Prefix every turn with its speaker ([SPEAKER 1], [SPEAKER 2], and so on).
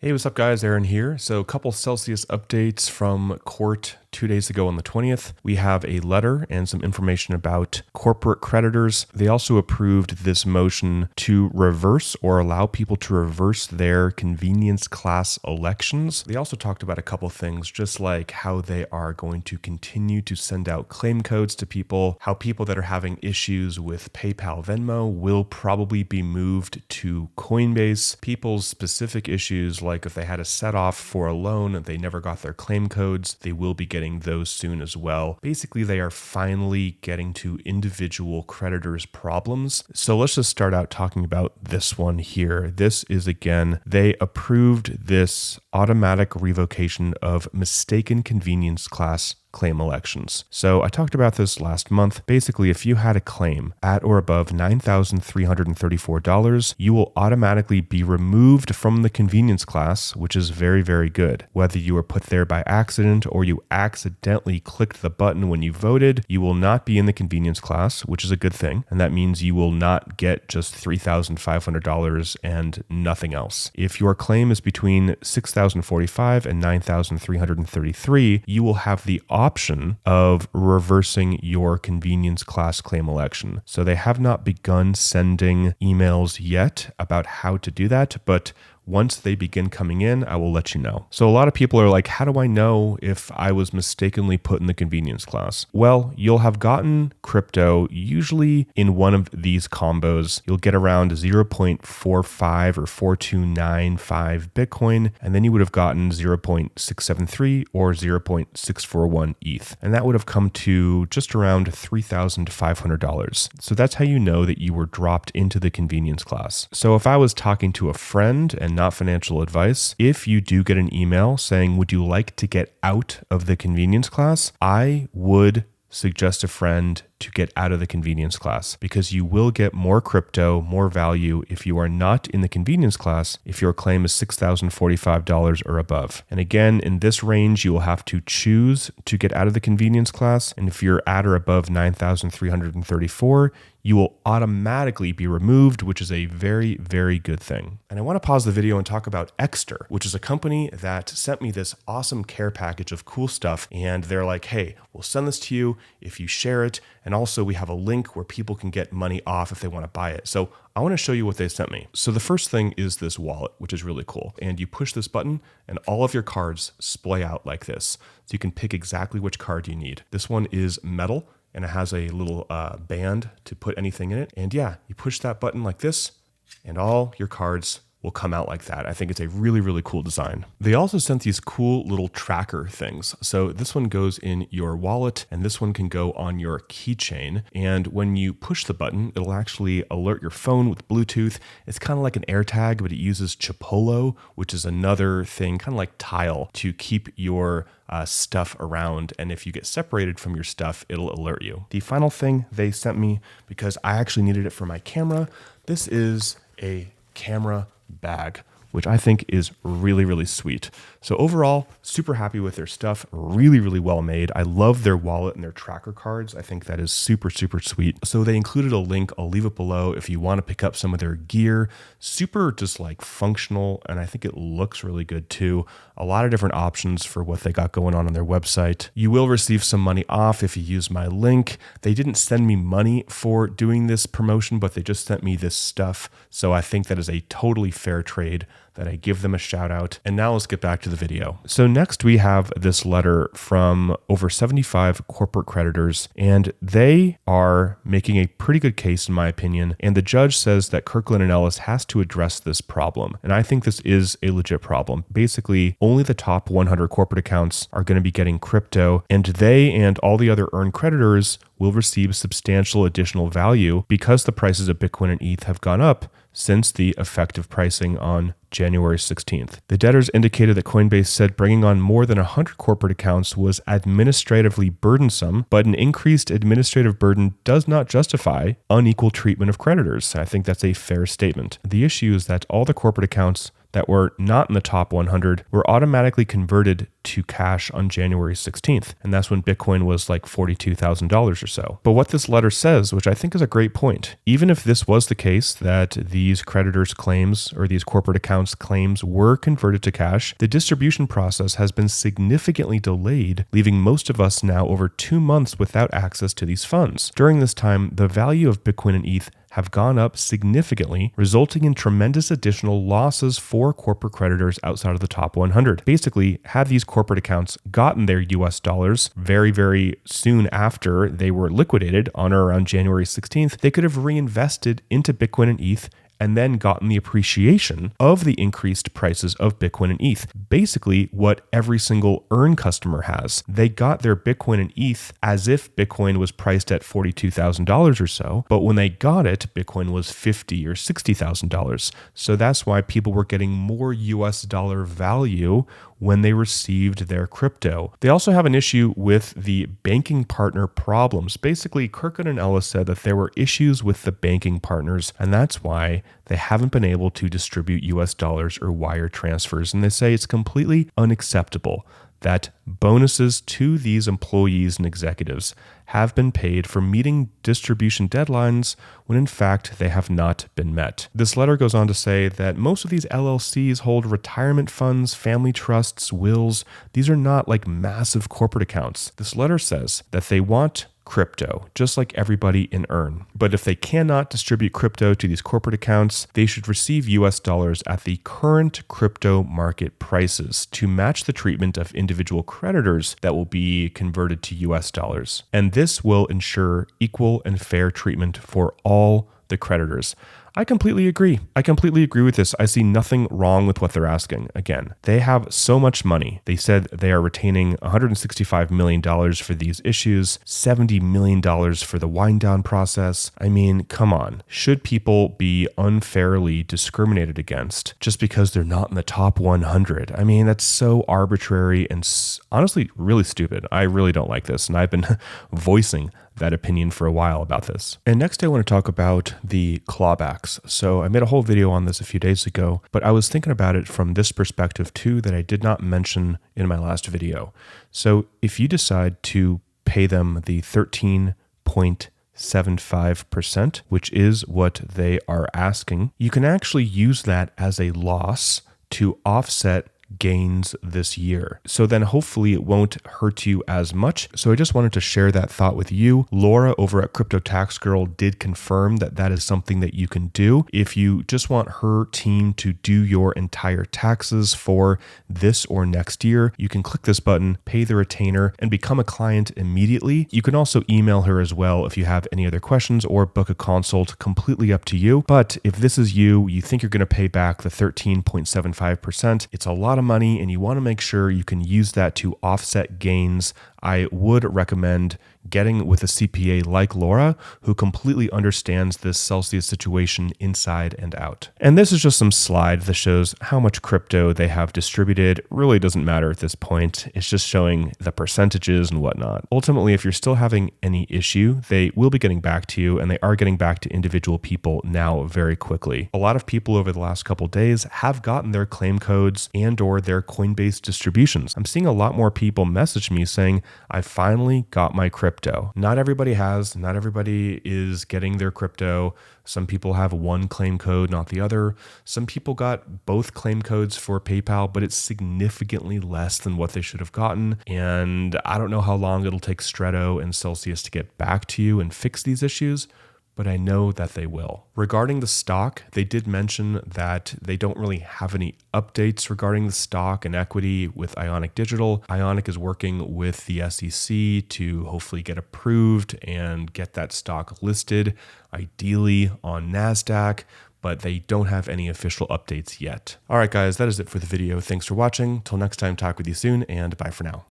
[SPEAKER 1] Hey, what's up guys, Aaron here. So a couple Celsius updates from court 2 days ago on the 20th. We have a letter and some information about corporate creditors. They also approved this motion to reverse or allow people to reverse their convenience class elections. They also talked about a couple things, just like how they are going to continue to send out claim codes to people, how people that are having issues with PayPal, Venmo will probably be moved to Coinbase. People's specific issues, like if they had a set off for a loan and they never got their claim codes, they will be getting those soon as well. Basically, they are finally getting to individual creditors' problems. So let's just start out talking about this one here. This is, again, they approved this automatic revocation of mistaken convenience class claim elections. So I talked about this last month. Basically, if you had a claim at or above $9,334, you will automatically be removed from the convenience class, which is very, very good. Whether you were put there by accident or you accidentally clicked the button when you voted, you will not be in the convenience class, which is a good thing. And that means you will not get just $3,500 and nothing else. If your claim is between $6,045 and $9,333, you will have the option of reversing your convenience class claim election. So they have not begun sending emails yet about how to do that, but once they begin coming in, I will let you know. So a lot of people are like, how do I know if I was mistakenly put in the convenience class? Well, you'll have gotten crypto usually in one of these combos. You'll get around 0.45 or 4295 Bitcoin, and then you would have gotten 0.673 or 0.641 ETH. And that would have come to just around $3,500. So that's how you know that you were dropped into the convenience class. So if I was talking to a friend and not financial advice, if you do get an email saying, would you like to get out of the convenience class? I would suggest a friend to get out of the convenience class, because you will get more crypto, more value if you are not in the convenience class if your claim is $6,045 or above. And again, in this range, you will have to choose to get out of the convenience class. And if you're at or above 9,334, you will automatically be removed, which is a very, very good thing. And I want to pause the video and talk about Ekster, which is a company that sent me this awesome care package of cool stuff. And they're like, hey, we'll send this to you if you share it. And also we have a link where people can get money off if they want to buy it. So I want to show you what they sent me. So the first thing is this wallet, which is really cool. And you push this button and all of your cards splay out like this. So you can pick exactly which card you need. This one is metal, and it has a little band to put anything in it. And yeah, you push that button like this and all your cards will come out like that. I think it's a really, really cool design. They also sent these cool little tracker things. So this one goes in your wallet and this one can go on your keychain. And when you push the button, it'll actually alert your phone with Bluetooth. It's kind of like an AirTag, but it uses Chipolo, which is another thing, kind of like Tile, to keep your stuff around. And if you get separated from your stuff, it'll alert you. The final thing they sent me, because I actually needed it for my camera, this is a camera bag, which I think is really, really sweet. So overall, super happy with their stuff. Really, really well made. I love their wallet and their tracker cards. I think that is super, super sweet. So they included a link. I'll leave it below if you want to pick up some of their gear. Super just like functional. And I think it looks really good too. A lot of different options for what they got going on their website. You will receive some money off if you use my link. They didn't send me money for doing this promotion, but they just sent me this stuff. So I think that is a totally fair trade that I give them a shout out. And now let's get back to the video. So next we have this letter from over 75 corporate creditors, and they are making a pretty good case in my opinion. And the judge says that Kirkland & Ellis has to address this problem. And I think this is a legit problem. Basically, only the top 100 corporate accounts are going to be getting crypto, and they and all the other earned creditors will receive substantial additional value because the prices of Bitcoin and ETH have gone up since the effective pricing on January 16th. The debtors indicated that Coinbase said bringing on more than 100 corporate accounts was administratively burdensome, but an increased administrative burden does not justify unequal treatment of creditors. I think that's a fair statement. The issue is that all the corporate accounts that were not in the top 100 were automatically converted to cash on January 16th. And that's when Bitcoin was like $42,000 or so. But what this letter says, which I think is a great point, even if this was the case that these creditors' claims or these corporate accounts claims were converted to cash, the distribution process has been significantly delayed, leaving most of us now over 2 months without access to these funds. During this time, the value of Bitcoin and ETH have gone up significantly, resulting in tremendous additional losses for corporate creditors outside of the top 100. Basically, had these corporate accounts gotten their US dollars very, very soon after they were liquidated on or around January 16th, they could have reinvested into Bitcoin and ETH and then gotten the appreciation of the increased prices of Bitcoin and ETH. Basically, what every single Earn customer has. They got their Bitcoin and ETH as if Bitcoin was priced at $42,000 or so, but when they got it, Bitcoin was $50,000 or $60,000. So that's why people were getting more US dollar value when they received their crypto. They also have an issue with the banking partner problems. Basically, Kirkland and Ellis said that there were issues with the banking partners, and that's why they haven't been able to distribute US dollars or wire transfers. And they say it's completely unacceptable that bonuses to these employees and executives have been paid for meeting distribution deadlines when in fact they have not been met. This letter goes on to say that most of these LLCs hold retirement funds, family trusts, wills. These are not like massive corporate accounts. This letter says that they want crypto, just like everybody in Earn. But if they cannot distribute crypto to these corporate accounts, they should receive US dollars at the current crypto market prices to match the treatment of individual creditors that will be converted to US dollars. And this will ensure equal and fair treatment for all the creditors. I completely agree. I completely agree with this. I see nothing wrong with what they're asking. Again, they have so much money. They said they are retaining $165 million for these issues, $70 million for the wind down process. I mean, come on. Should people be unfairly discriminated against just because they're not in the top 100? I mean, that's so arbitrary and honestly really stupid. I really don't like this. And I've been voicing that opinion for a while about this. And next I want to talk about the clawbacks. So I made a whole video on this a few days ago, but I was thinking about it from this perspective too that I did not mention in my last video. So if you decide to pay them the 13.75%, which is what they are asking, you can actually use that as a loss to offset gains this year. So then hopefully it won't hurt you as much. So I just wanted to share that thought with you. Laura over at Crypto Tax Girl did confirm that that is something that you can do. If you just want her team to do your entire taxes for this or next year, you can click this button, pay the retainer, and become a client immediately. You can also email her as well if you have any other questions or book a consult, completely up to you. But if this is you, you think you're going to pay back the 13.75%, it's a lot of money and you want to make sure you can use that to offset gains, I would recommend getting with a CPA like Laura, who completely understands this Celsius situation inside and out. And this is just some slide that shows how much crypto they have distributed. It really doesn't matter at this point. It's just showing the percentages and whatnot. Ultimately, if you're still having any issue, they will be getting back to you, and they are getting back to individual people now very quickly. A lot of people over the last couple of days have gotten their claim codes and or their Coinbase distributions. I'm seeing a lot more people message me saying, I finally got my crypto. Not everybody has. Not everybody is getting their crypto. Some people have one claim code, not the other. Some people got both claim codes for PayPal, but it's significantly less than what they should have gotten. And I don't know how long it'll take Stretto and Celsius to get back to you and fix these issues, but I know that they will. Regarding the stock, they did mention that they don't really have any updates regarding the stock and equity with Ionic Digital. Ionic is working with the SEC to hopefully get approved and get that stock listed, ideally on NASDAQ, but they don't have any official updates yet. All right, guys, that is it for the video. Thanks for watching. Till next time, talk with you soon, and bye for now.